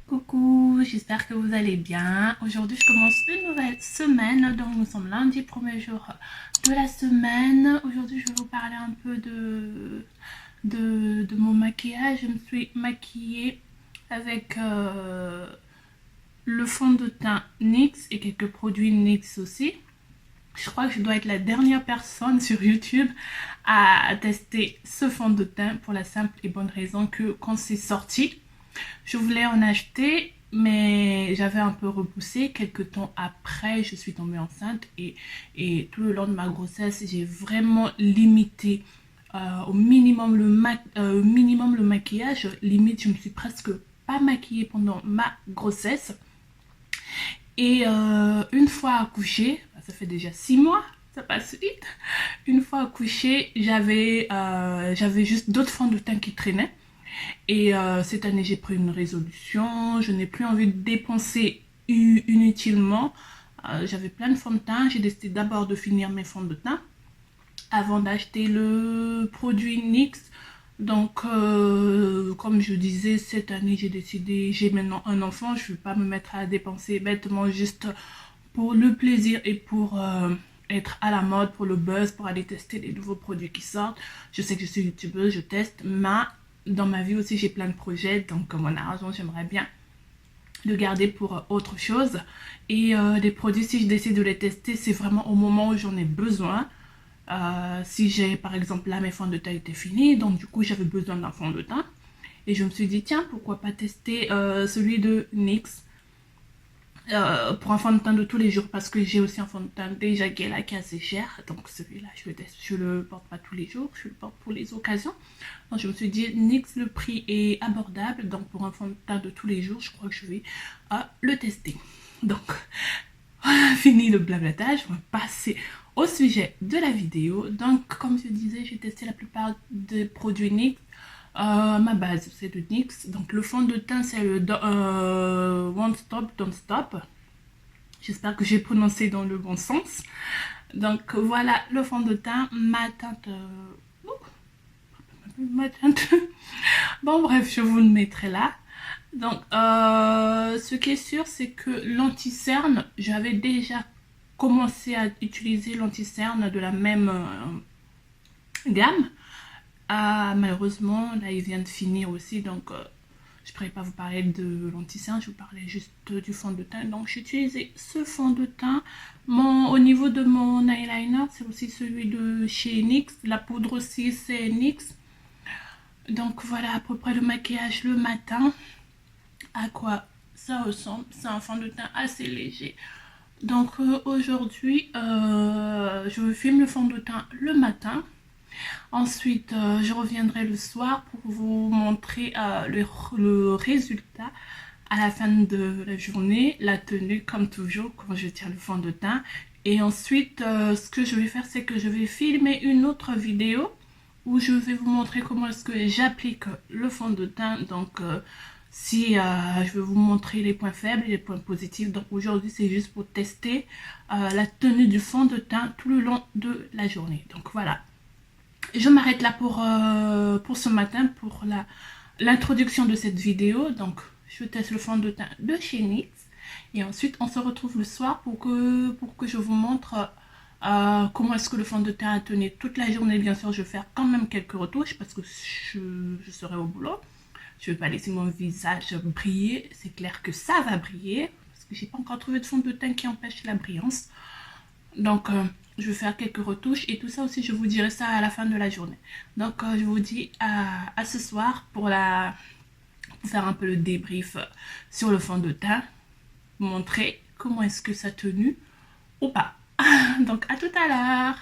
Coucou, j'espère que vous allez bien. Aujourd'hui, je commence une nouvelle semaine. Donc, nous sommes lundi, premier jour de la semaine. Aujourd'hui, je vais vous parler un peu de mon maquillage. Je me suis maquillée avec le fond de teint NYX et quelques produits NYX aussi. Je crois que je dois être la dernière personne sur YouTube à tester ce fond de teint pour la simple et bonne raison que quand c'est sorti, je voulais en acheter, mais j'avais un peu repoussé. Quelques temps après, je suis tombée enceinte et tout le long de ma grossesse, j'ai vraiment limité au minimum le maquillage. Limite, je me suis presque pas maquillée pendant ma grossesse. Et une fois accouchée, ça fait déjà 6 mois, ça passe vite. Une fois accouchée, j'avais juste d'autres fonds de teint qui traînaient. Et cette année, j'ai pris une résolution. Je n'ai plus envie de dépenser inutilement. J'avais plein de fonds de teint. J'ai décidé d'abord de finir mes fonds de teint avant d'acheter le produit NYX. Donc, comme je disais, cette année, j'ai décidé, j'ai maintenant un enfant. Je ne vais pas me mettre à dépenser bêtement juste pour le plaisir et pour être à la mode, pour le buzz, pour aller tester les nouveaux produits qui sortent. Je sais que je suis youtubeuse, je teste, mais dans ma vie aussi, j'ai plein de projets. Donc, mon argent, j'aimerais bien le garder pour autre chose. Et les produits, si je décide de les tester, c'est vraiment au moment où j'en ai besoin. Si j'ai, par exemple, là, mes fonds de teint étaient finis, donc du coup, j'avais besoin d'un fond de teint. Et je me suis dit, tiens, pourquoi pas tester celui de NYX pour un fond de teint de tous les jours, parce que j'ai aussi un fond de teint déjà qui est là, qui est assez cher. Donc celui-là, je le porte pas tous les jours, je le porte pour les occasions. Donc je me suis dit, NYX, le prix est abordable, donc pour un fond de teint de tous les jours, je crois que je vais le tester. Donc, fini le blablatage, on va passer au sujet de la vidéo. Donc, comme je disais, j'ai testé la plupart des produits NYX. Ma base, c'est de NYX. Donc, le fond de teint, c'est le One Stop, Don't Stop. J'espère que j'ai prononcé dans le bon sens. Donc, voilà le fond de teint. Ma teinte... Bon, bref, je vous le mettrai là. Donc, ce qui est sûr, c'est que l'anti-cerne, j'avais déjà commencé à utiliser l'anti-cerne de la même gamme. Malheureusement, là, il vient de finir aussi, donc je ne pourrais pas vous parler de l'anti-cerne, je vous parlais juste du fond de teint. Donc, j'ai utilisé ce fond de teint. Au niveau de mon eyeliner, c'est aussi celui de chez NYX. La poudre aussi, c'est NYX. Donc, voilà à peu près le maquillage le matin. À quoi ça ressemble. C'est un fond de teint assez léger. Donc aujourd'hui, je filme le fond de teint le matin. Ensuite, je reviendrai le soir pour vous montrer le résultat à la fin de la journée. La tenue, comme toujours, quand je tiens le fond de teint. Et ensuite, ce que je vais faire, c'est que je vais filmer une autre vidéo où je vais vous montrer comment est-ce que j'applique le fond de teint. Donc, si je vais vous montrer les points faibles et les points positifs. Donc aujourd'hui, c'est juste pour tester la tenue du fond de teint tout le long de la journée. Donc voilà. Je m'arrête là pour ce matin, pour l'introduction de cette vidéo. Donc je teste le fond de teint de chez NYX. Et ensuite, on se retrouve le soir pour que je vous montre comment est-ce que le fond de teint a tenu toute la journée. Bien sûr, je vais faire quand même quelques retouches parce que je serai au boulot. Je ne vais pas laisser mon visage briller. C'est clair que ça va briller. Parce que j'ai pas encore trouvé de fond de teint qui empêche la brillance. Donc, je vais faire quelques retouches. Et tout ça aussi, je vous dirai ça à la fin de la journée. Donc, je vous dis à ce soir pour faire un peu le débrief sur le fond de teint. Vous montrer comment est-ce que ça a tenu ou pas. Donc, à tout à l'heure.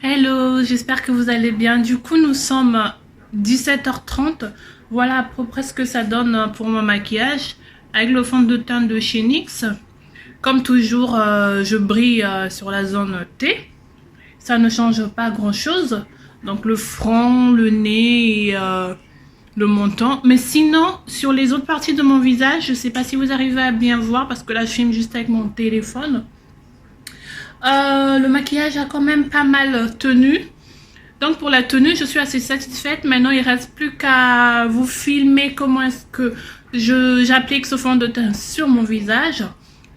Hello, j'espère que vous allez bien. Du coup, nous sommes 17h30. Voilà à peu près ce que ça donne pour mon maquillage avec le fond de teint de chez NYX. Comme toujours, je brille sur la zone T. Ça ne change pas grand chose. Donc le front, le nez et le menton. Mais sinon, sur les autres parties de mon visage, je ne sais pas si vous arrivez à bien voir parce que là je filme juste avec mon téléphone. Le maquillage a quand même pas mal tenu. Donc pour la tenue, je suis assez satisfaite. Maintenant, il reste plus qu'à vous filmer comment est-ce que j'applique ce fond de teint sur mon visage.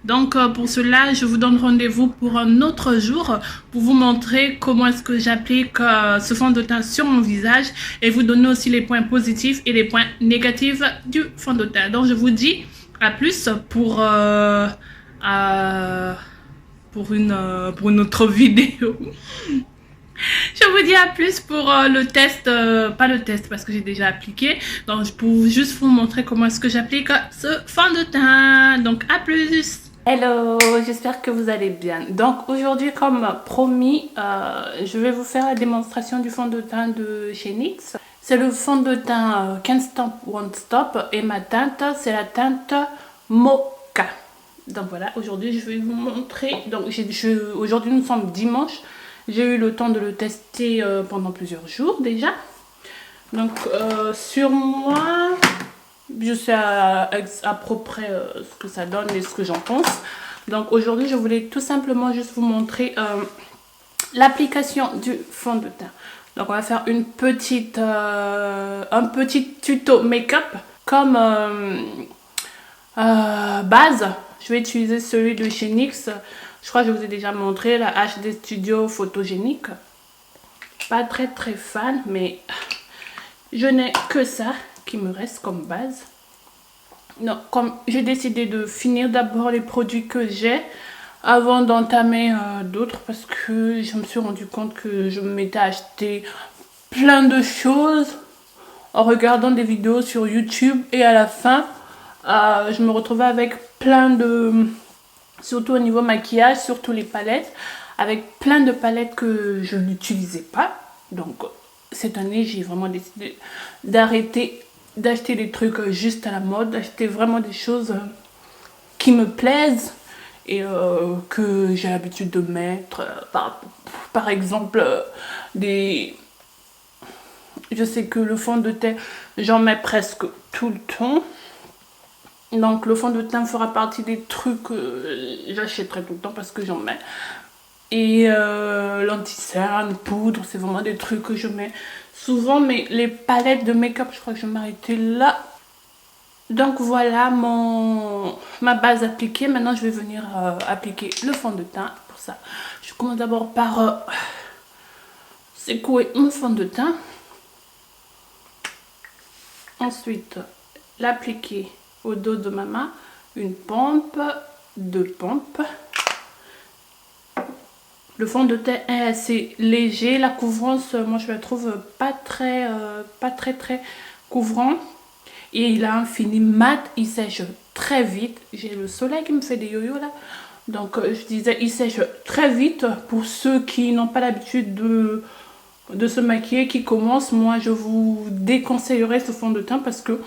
Donc pour cela, je vous donne rendez-vous pour un autre jour pour vous montrer comment est-ce que j'applique ce fond de teint sur mon visage et vous donner aussi les points positifs et les points négatifs du fond de teint. Donc je vous dis à plus pour une autre vidéo. Je vous dis à plus pour le test, pas le test parce que j'ai déjà appliqué. Donc pour juste vous montrer comment est-ce que j'applique ce fond de teint. Donc à plus. Hello, j'espère que vous allez bien. Donc aujourd'hui, comme promis, je vais vous faire la démonstration du fond de teint de chez NYX. C'est le fond de teint Can't Stop Won't Stop et ma teinte, c'est la teinte Mocha. Donc voilà, aujourd'hui je vais vous montrer. Donc aujourd'hui nous sommes dimanche. J'ai eu le temps de le tester pendant plusieurs jours déjà. Donc sur moi, je sais à peu près ce que ça donne et ce que j'en pense. Donc aujourd'hui, je voulais tout simplement juste vous montrer l'application du fond de teint. Donc on va faire un petit tuto make-up comme base. Je vais utiliser celui de chez NYX. Je crois que je vous ai déjà montré la HD Studio Photogénique. Pas très fan, mais je n'ai que ça qui me reste comme base. Donc, comme j'ai décidé de finir d'abord les produits que j'ai avant d'entamer d'autres, parce que je me suis rendu compte que je m'étais acheté plein de choses en regardant des vidéos sur YouTube et à la fin je me retrouvais avec plein de, surtout au niveau maquillage, surtout les palettes, avec plein de palettes que je n'utilisais pas. Donc cette année j'ai vraiment décidé d'arrêter d'acheter des trucs juste à la mode, d'acheter vraiment des choses qui me plaisent et que j'ai l'habitude de mettre. Par exemple, je sais que le fond de teint, j'en mets presque tout le temps. Donc le fond de teint fera partie des trucs que j'achèterai tout le temps parce que j'en mets. Et l'anti-cerne, poudre, c'est vraiment des trucs que je mets souvent. Mais les palettes de make-up, je crois que je vais m'arrêter là. Donc voilà ma base appliquée. Maintenant je vais venir appliquer le fond de teint. Pour ça, je commence d'abord par secouer mon fond de teint. Ensuite l'appliquer au dos de ma main, une pompe, deux pompes. Le fond de teint est assez léger, la couvrance, moi je la trouve pas très couvrant. Et il a un fini mat, il sèche très vite. J'ai le soleil qui me fait des yo-yo là. Donc je disais, il sèche très vite. Pour ceux qui n'ont pas l'habitude de se maquiller, qui commencent, moi je vous déconseillerais ce fond de teint parce que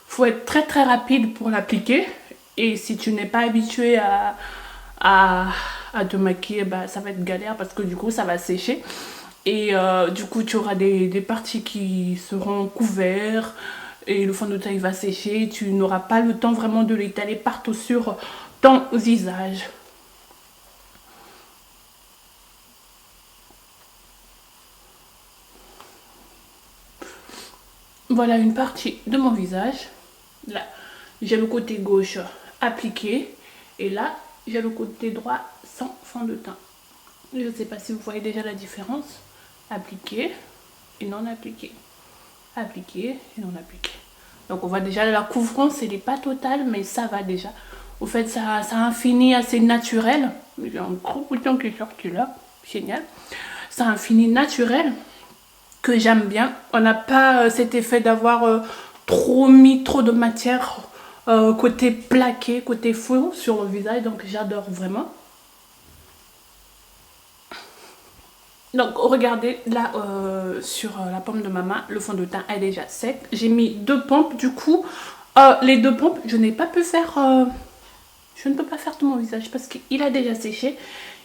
faut être très rapide pour l'appliquer. Et si tu n'es pas habitué à te maquiller, bah, ça va être galère parce que du coup ça va sécher. Et du coup tu auras des parties qui seront couvertes. Et le fond de teint il va sécher. Tu n'auras pas le temps vraiment de l'étaler partout sur ton visage. Voilà une partie de mon visage. Là, j'ai le côté gauche appliqué. Et là, j'ai le côté droit sans fond de teint. Je ne sais pas si vous voyez déjà la différence. Appliqué et non appliqué. Appliqué et non appliqué. Donc on voit déjà la couvrance, elle n'est pas totale, mais ça va déjà. Au fait, ça a un fini assez naturel. J'ai un gros bouton qui est sorti là. Génial. Ça a un fini naturel que j'aime bien. On n'a pas cet effet d'avoir mis trop de matière côté plaqué, côté faux sur le visage. Donc j'adore vraiment. Donc regardez là sur la paume de ma main, le fond de teint est déjà sec. J'ai mis deux pompes, du coup les deux pompes je n'ai pas pu faire, je ne peux pas faire tout mon visage parce qu'il a déjà séché.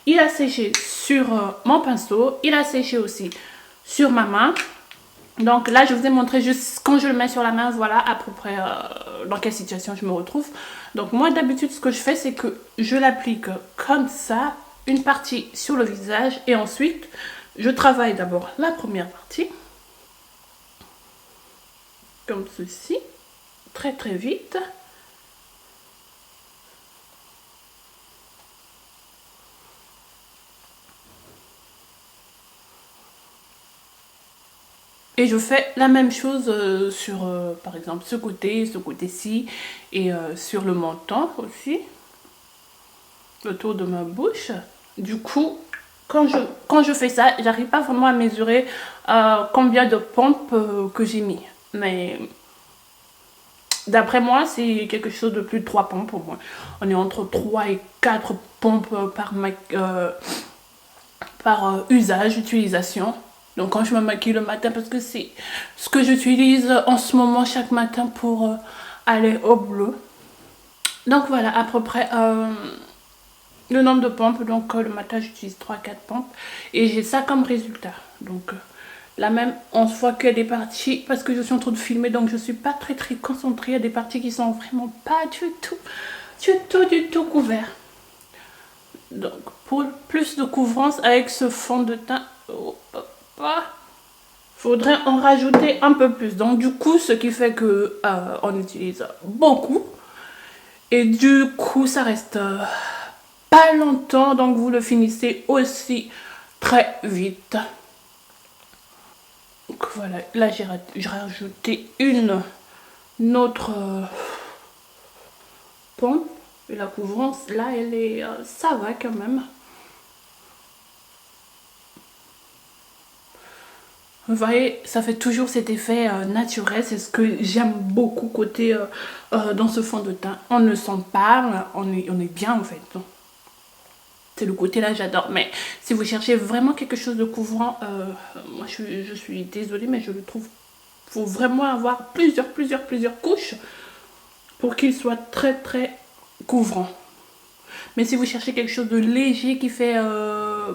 Il a séché sur mon pinceau, il a séché aussi sur ma main. Donc là je vous ai montré juste quand je le mets sur la main, voilà à peu près dans quelle situation je me retrouve. Donc moi d'habitude ce que je fais c'est que je l'applique comme ça, une partie sur le visage et ensuite je travaille d'abord la première partie, comme ceci, très très vite. Et je fais la même chose sur, par exemple, ce côté-ci, et sur le menton aussi, autour de ma bouche. Du coup, quand je fais ça, j'arrive pas vraiment à mesurer combien de pompes que j'ai mis. Mais d'après moi, c'est quelque chose de plus de 3 pompes au moins. On est entre 3 et 4 pompes par usage, utilisation. Donc quand je me maquille le matin, parce que c'est ce que j'utilise en ce moment chaque matin pour aller au bleu. Donc voilà, à peu près le nombre de pompes. Donc le matin, j'utilise 3-4 pompes. Et j'ai ça comme résultat. Donc là même, on se voit qu'il y a des parties, parce que je suis en train de filmer, donc je suis pas très très concentrée. Il y a des parties qui sont vraiment pas du tout couvertes. Donc pour plus de couvrance avec ce fond de teint, faudrait en rajouter un peu plus. Donc du coup, ce qui fait que on utilise beaucoup. Et du coup, ça reste pas longtemps. Donc vous le finissez aussi très vite. Donc voilà, là j'ai rajouté une autre pompe. Et la couvrance, là, elle est... ça va quand même. Vous voyez, ça fait toujours cet effet naturel. C'est ce que j'aime beaucoup côté dans ce fond de teint. On ne sent pas, on est bien en fait. C'est le côté là, j'adore. Mais si vous cherchez vraiment quelque chose de couvrant, moi je suis désolée, mais je le trouve... faut vraiment avoir plusieurs couches pour qu'il soit très très couvrant. Mais si vous cherchez quelque chose de léger qui fait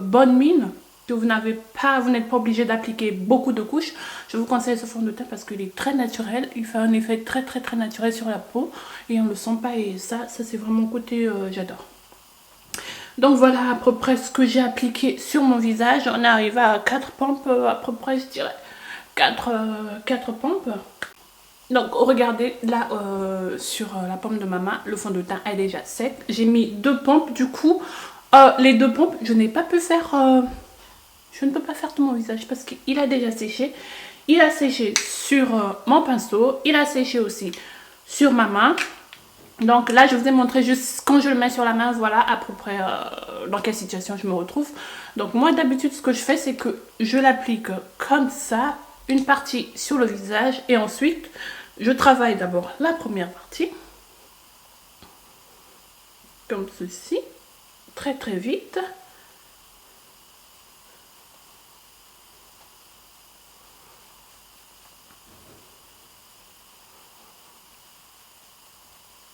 bonne mine, que vous n'êtes pas obligé d'appliquer beaucoup de couches, je vous conseille ce fond de teint parce qu'il est très naturel. Il fait un effet très naturel sur la peau et on ne le sent pas. Et ça c'est vraiment côté j'adore. Donc voilà à peu près ce que j'ai appliqué sur mon visage. On est arrivé à 4 pompes à peu près, je dirais. 4 pompes. Donc regardez là sur la paume de ma main, le fond de teint est déjà sec. J'ai mis 2 pompes du coup. Les 2 pompes, je n'ai pas pu faire... je ne peux pas faire tout mon visage parce qu'il a déjà séché. Il a séché sur mon pinceau. Il a séché aussi sur ma main. Donc là, je vous ai montré juste quand je le mets sur la main, voilà à peu près dans quelle situation je me retrouve. Donc moi, d'habitude, ce que je fais, c'est que je l'applique comme ça, une partie sur le visage. Et ensuite, je travaille d'abord la première partie, comme ceci, très vite.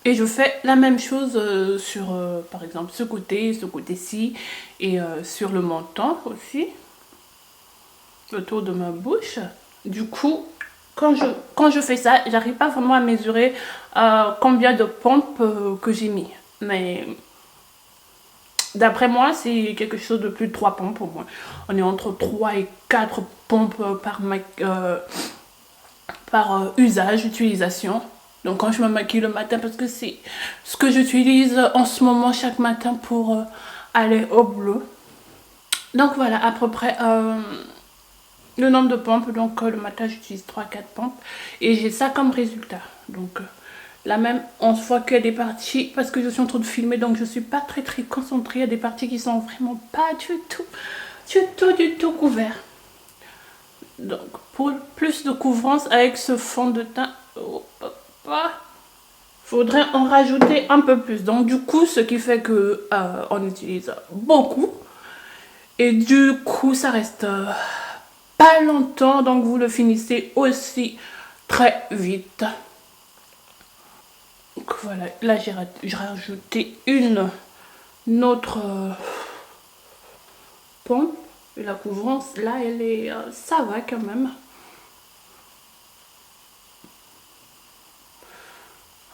Et je fais la même chose sur, par exemple, ce côté-ci, et sur le menton aussi, autour de ma bouche. Du coup, quand je fais ça, j'arrive pas vraiment à mesurer combien de pompes que j'ai mis. Mais d'après moi, c'est quelque chose de plus de 3 pompes au moins. On est entre 3 et 4 pompes par usage, utilisation. Donc quand je me maquille le matin, parce que c'est ce que j'utilise en ce moment chaque matin pour aller au bleu. Donc voilà à peu près le nombre de pompes. Donc le matin j'utilise 3-4 pompes et j'ai ça comme résultat. Donc là même on se voit qu'il y a des parties, parce que je suis en train de filmer, donc je suis pas très concentrée. Il y a des parties qui sont vraiment pas du tout couvertes. Donc pour plus de couvrance avec ce fond de teint, faudrait en rajouter un peu plus. Donc du coup, ce qui fait que on utilise beaucoup. Et du coup, ça reste pas longtemps. Donc vous le finissez aussi très vite. Donc voilà, là j'ai rajouté une autre pompe. Et la couvrance, là, elle est... ça va quand même.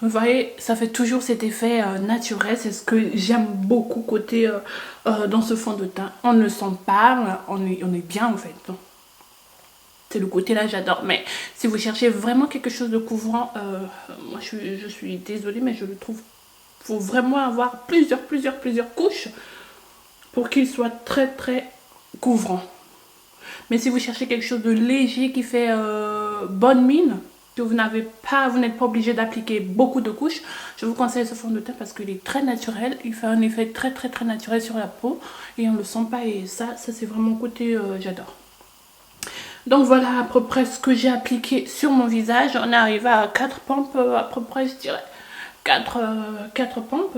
Vous voyez, ça fait toujours cet effet naturel. C'est ce que j'aime beaucoup côté dans ce fond de teint. On ne sent pas, on est bien en fait. C'est le côté là, j'adore. Mais si vous cherchez vraiment quelque chose de couvrant, moi je suis désolée, mais je le trouve. Il faut vraiment avoir plusieurs couches pour qu'il soit très couvrant. Mais si vous cherchez quelque chose de léger qui fait bonne mine, que vous n'êtes pas obligé d'appliquer beaucoup de couches, je vous conseille ce fond de teint parce qu'il est très naturel. Il fait un effet très naturel sur la peau et on ne le sent pas. Et ça c'est vraiment côté j'adore. Donc voilà à peu près ce que j'ai appliqué sur mon visage. On est arrivé à 4 pompes à peu près, je dirais. 4 pompes.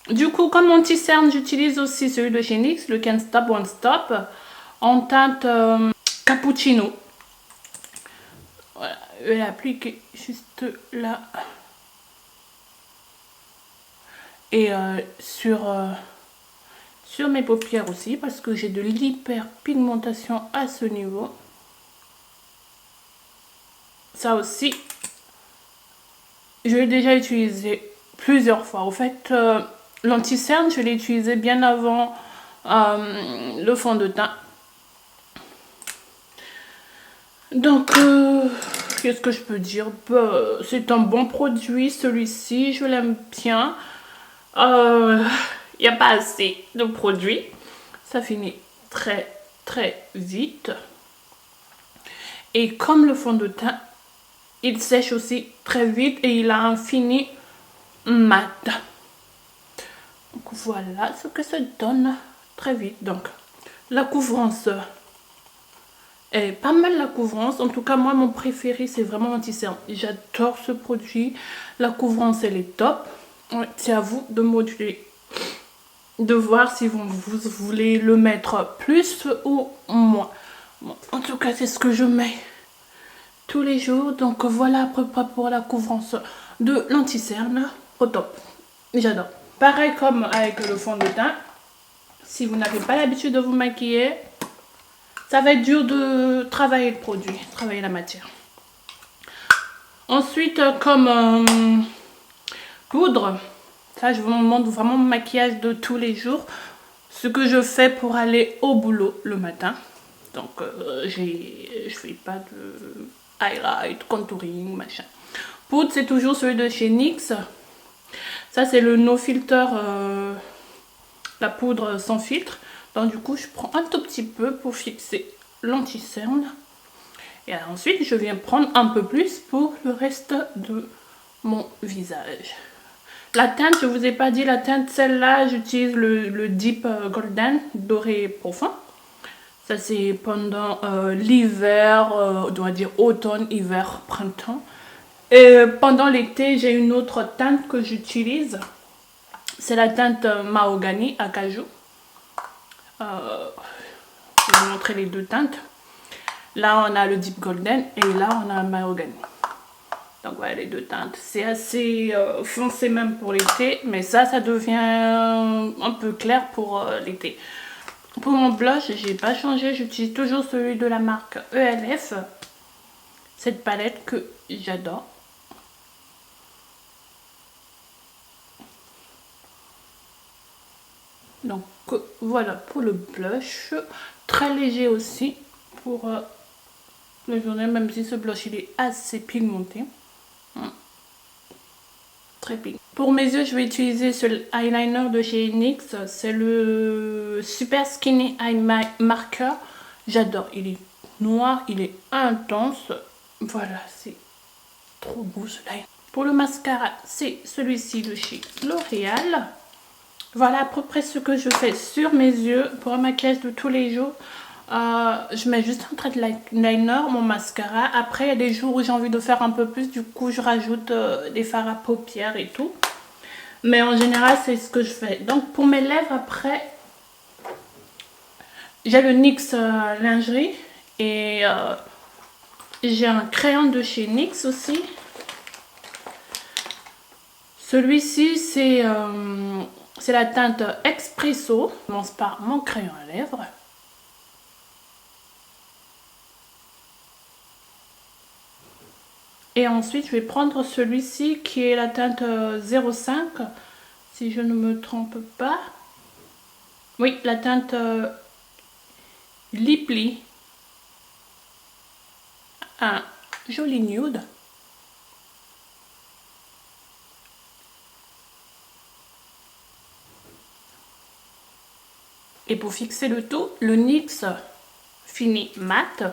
Du coup, comme anti-cerne, j'utilise aussi celui de chez NYX, le Can't Stop Won't Stop, en teinte cappuccino. Voilà, je vais l'appliquer juste là. Et sur mes paupières aussi, parce que j'ai de l'hyperpigmentation à ce niveau. Ça aussi, je l'ai déjà utilisé plusieurs fois. Au fait, l'anti-cerne, je l'ai utilisé bien avant le fond de teint. Donc, qu'est-ce que je peux dire? C'est un bon produit, celui-ci, je l'aime bien. Il n'y a pas assez de produits. Ça finit très vite. Et comme le fond de teint, il sèche aussi très vite et il a un fini mat. Donc voilà ce que ça donne très vite. Donc la couvrance est pas mal, la couvrance. En tout cas moi mon préféré c'est vraiment l'anti-cerne. J'adore ce produit. La couvrance elle est top. Ouais, c'est à vous de moduler, de voir si vous voulez le mettre plus ou moins. Bon, en tout cas c'est ce que je mets tous les jours. Donc voilà à peu près pour la couvrance de l'anti-cerne. Au top, j'adore. Pareil comme avec le fond de teint, si vous n'avez pas l'habitude de vous maquiller, ça va être dur de travailler le produit, travailler la matière. Ensuite, comme poudre, ça je vous montre vraiment mon maquillage de tous les jours, ce que je fais pour aller au boulot le matin. Donc je fais pas de highlight, contouring, machin. Poudre, c'est toujours celui de chez NYX. Ça c'est le No Filter, la poudre sans filtre. Donc du coup je prends un tout petit peu pour fixer l'anti-cerne. Et ensuite je viens prendre un peu plus pour le reste de mon visage. La teinte, je vous ai pas dit la teinte, celle-là j'utilise le Deep Golden doré profond. Ça c'est pendant l'hiver, on doit dire automne, hiver, printemps. Et pendant l'été, j'ai une autre teinte que j'utilise. C'est la teinte Mahogany Acajou. Je vais vous montrer les deux teintes. Là, on a le Deep Golden et là, on a le Mahogany. Donc voilà les deux teintes. C'est assez foncé même pour l'été, mais ça devient un peu clair pour l'été. Pour mon blush, j'ai pas changé. J'utilise toujours celui de la marque ELF. Cette palette que j'adore. Donc voilà pour le blush. Très léger aussi pour la journée, même si ce blush il est assez pigmenté. Très pigmenté. Pour mes yeux, je vais utiliser ce eyeliner de chez NYX. C'est le Super Skinny Eye Marker. J'adore. Il est noir, il est intense. Voilà, c'est trop beau ce liner. Pour le mascara, c'est celui-ci de chez L'Oréal. Voilà à peu près ce que je fais sur mes yeux pour un maquillage de tous les jours. Je mets juste un trait de liner, mon mascara. Après, il y a des jours où j'ai envie de faire un peu plus. Du coup, je rajoute des fards à paupières et tout. Mais en général, c'est ce que je fais. Donc, pour mes lèvres, après, j'ai le NYX lingerie. Et j'ai un crayon de chez NYX aussi. Celui-ci, c'est la teinte Espresso. Je commence par mon crayon à lèvres. Et ensuite, je vais prendre celui-ci qui est la teinte 05, si je ne me trompe pas. Oui, la teinte Liply. Un joli nude. Et pour fixer le tout, le NYX Fini Mat.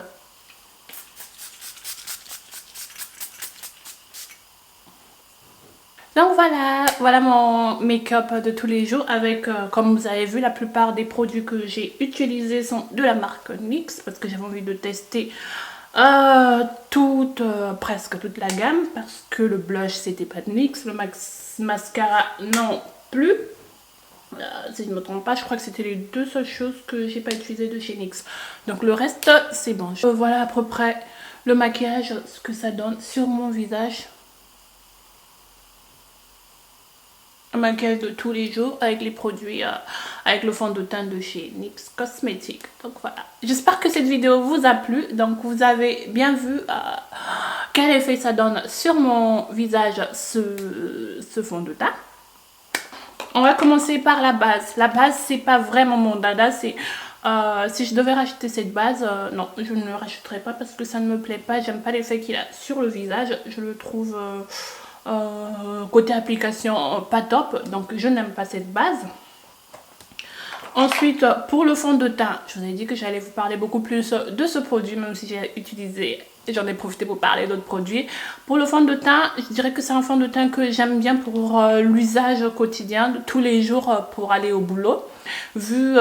Donc voilà mon make-up de tous les jours avec, comme vous avez vu, la plupart des produits que j'ai utilisés sont de la marque NYX parce que j'avais envie de tester presque toute la gamme parce que le blush c'était pas de NYX, le mascara non plus. Si je ne me trompe pas, je crois que c'était les deux seules choses que j'ai pas utilisées de chez NYX. Donc le reste c'est bon. Voilà à peu près le maquillage, ce que ça donne sur mon visage. Un maquillage de tous les jours avec les produits, avec le fond de teint de chez NYX Cosmetics. Donc voilà, j'espère que cette vidéo vous a plu. Donc vous avez bien vu quel effet ça donne sur mon visage, ce fond de teint. On va commencer par la base. La base, c'est pas vraiment mon dada. C'est si je devais racheter cette base, non, je ne le rachèterai pas parce que ça ne me plaît pas. J'aime pas l'effet qu'il a sur le visage. Je le trouve côté application pas top. Donc je n'aime pas cette base. Ensuite, pour le fond de teint, je vous ai dit que j'allais vous parler beaucoup plus de ce produit, même si j'ai utilisé, j'en ai profité pour parler d'autres produits. Pour le fond de teint, je dirais que c'est un fond de teint que j'aime bien pour l'usage quotidien, de tous les jours pour aller au boulot. Vu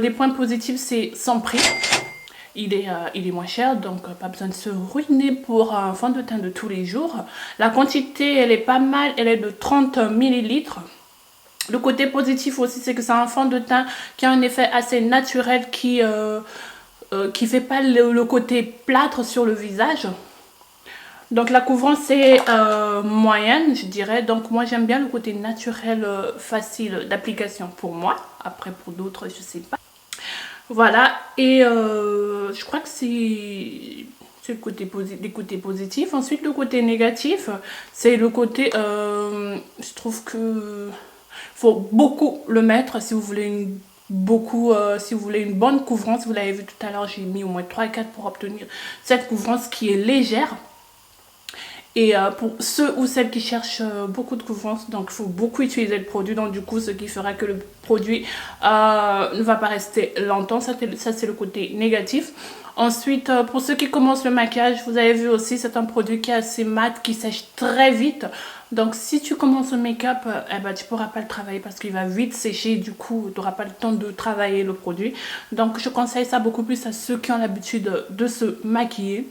les points positifs, c'est sans prix. Il est moins cher, donc pas besoin de se ruiner pour un fond de teint de tous les jours. La quantité, elle est pas mal, elle est de 30 ml. Le côté positif aussi, c'est que c'est un fond de teint qui a un effet assez naturel qui fait pas le côté plâtre sur le visage. Donc la couvrance est moyenne, je dirais. Donc moi j'aime bien le côté naturel, facile d'application pour moi. Après pour d'autres, je sais pas. Voilà, et je crois que c'est le côté les côtés positifs. Ensuite le côté négatif, c'est le côté, je trouve que faut beaucoup le mettre si vous voulez une bonne couvrance. Vous l'avez vu tout à l'heure, j'ai mis au moins 3-4 pour obtenir cette couvrance qui est légère. Et pour ceux ou celles qui cherchent beaucoup de couvrance, donc il faut beaucoup utiliser le produit. Donc du coup, ce qui fera que le produit ne va pas rester longtemps. Ça c'est le côté négatif. Ensuite, pour ceux qui commencent le maquillage, vous avez vu aussi, c'est un produit qui est assez mat, qui sèche très vite. Donc si tu commences le make-up, tu pourras pas le travailler parce qu'il va vite sécher. Du coup, tu n'auras pas le temps de travailler le produit. Donc je conseille ça beaucoup plus à ceux qui ont l'habitude de se maquiller.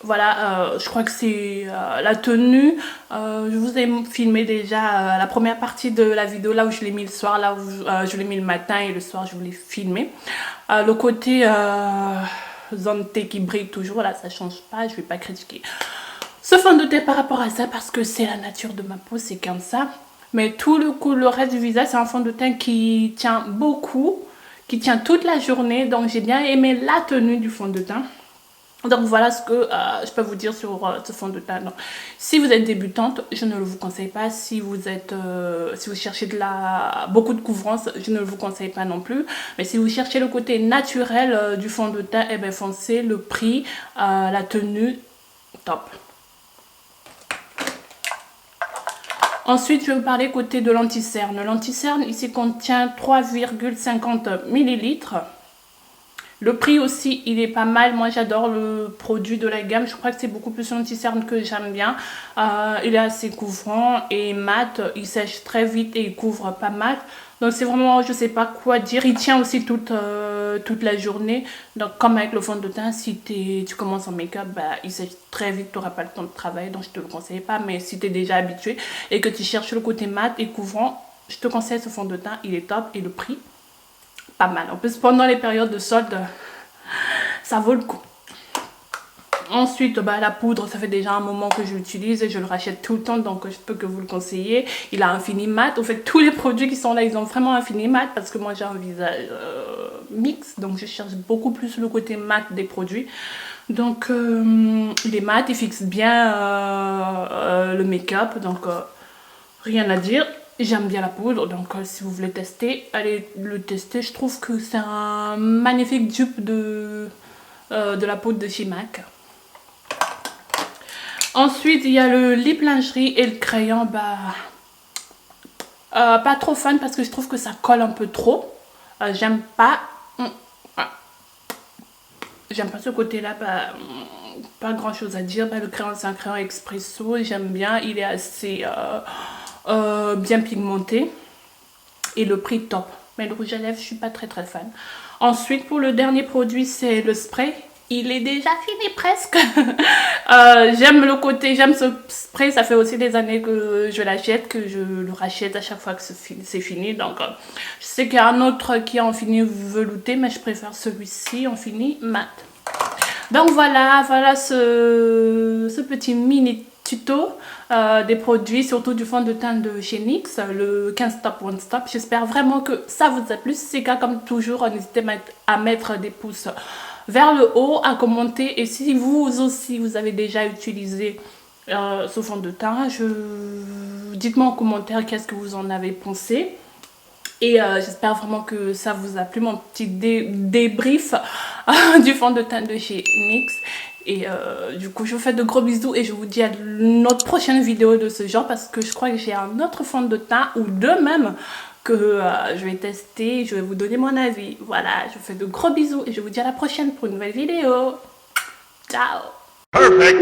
Voilà, je crois que c'est la tenue. Je vous ai filmé déjà la première partie de la vidéo, là où je l'ai mis le soir, là où je l'ai mis le matin et le soir je vous l'ai filmé. Le côté zone T qui brille toujours, là ça change pas, je vais pas critiquer ce fond de teint par rapport à ça parce que c'est la nature de ma peau, c'est comme ça. Mais tout le reste du visage, c'est un fond de teint qui tient beaucoup, qui tient toute la journée. Donc j'ai bien aimé la tenue du fond de teint. Donc voilà ce que je peux vous dire sur ce fond de teint. Donc, si vous êtes débutante, je ne le vous conseille pas. Si vous cherchez beaucoup de couvrance, je ne vous conseille pas non plus. Mais si vous cherchez le côté naturel du fond de teint, foncez. Le prix, la tenue, top. Ensuite, je vais vous parler côté de l'anti-cerne. L'anti-cerne ici contient 3,50 ml. Le prix aussi, il est pas mal. Moi, j'adore le produit de la gamme. Je crois que c'est beaucoup plus l'anti-cerne que j'aime bien. Il est assez couvrant et mat. Il sèche très vite et il couvre pas mal. Donc, c'est vraiment, je sais pas quoi dire. Il tient aussi toute la journée. Donc, comme avec le fond de teint, si tu commences en make-up, il sèche très vite. Tu n'auras pas le temps de travailler. Donc, je te le conseille pas. Mais si tu es déjà habitué et que tu cherches le côté mat et couvrant, je te conseille ce fond de teint. Il est top et le prix, pas mal. En plus, pendant les périodes de solde, ça vaut le coup. Ensuite, la poudre, ça fait déjà un moment que je l'utilise et je le rachète tout le temps, donc je peux que vous le conseiller. Il a un fini mat. En fait, tous les produits qui sont là, ils ont vraiment un fini mat parce que moi, j'ai un visage mix, donc je cherche beaucoup plus le côté mat des produits. Donc il est mat, il fixe bien le make-up, donc rien à dire. J'aime bien la poudre, donc si vous voulez tester, allez le tester. Je trouve que c'est un magnifique dupe de la poudre de chez MAC. Ensuite, il y a le lip lingerie et le crayon. Pas trop fan parce que je trouve que ça colle un peu trop. J'aime pas. J'aime pas ce côté-là. Pas grand chose à dire. Le crayon, c'est un crayon expresso. J'aime bien. Il est assez bien pigmenté. Et le prix top. Mais le rouge à lèvres, je suis pas très fan. Ensuite, pour le dernier produit, c'est le spray. Il est déjà fini presque. J'aime le côté, j'aime ce spray. Ça fait aussi des années que je l'achète, que je le rachète à chaque fois que c'est fini. Donc, je sais qu'il y a un autre qui est en fini velouté, mais je préfère celui-ci en fini mat. Donc voilà ce petit mini tuto des produits, surtout du fond de teint de chez NYX, le 15 Stop One Stop. J'espère vraiment que ça vous a plu. Si c'est le cas, comme toujours, n'hésitez pas à mettre des pouces vers le haut, à commenter. Et si vous aussi, vous avez déjà utilisé ce fond de teint, dites-moi en commentaire qu'est-ce que vous en avez pensé. Et j'espère vraiment que ça vous a plu, mon petit débrief du fond de teint de chez NYX. Et du coup, je vous fais de gros bisous et je vous dis à notre prochaine vidéo de ce genre, parce que je crois que j'ai un autre fond de teint ou deux même que je vais tester. Je vais vous donner mon avis. Voilà, je vous fais de gros bisous et je vous dis à la prochaine pour une nouvelle vidéo. Ciao. Perfect.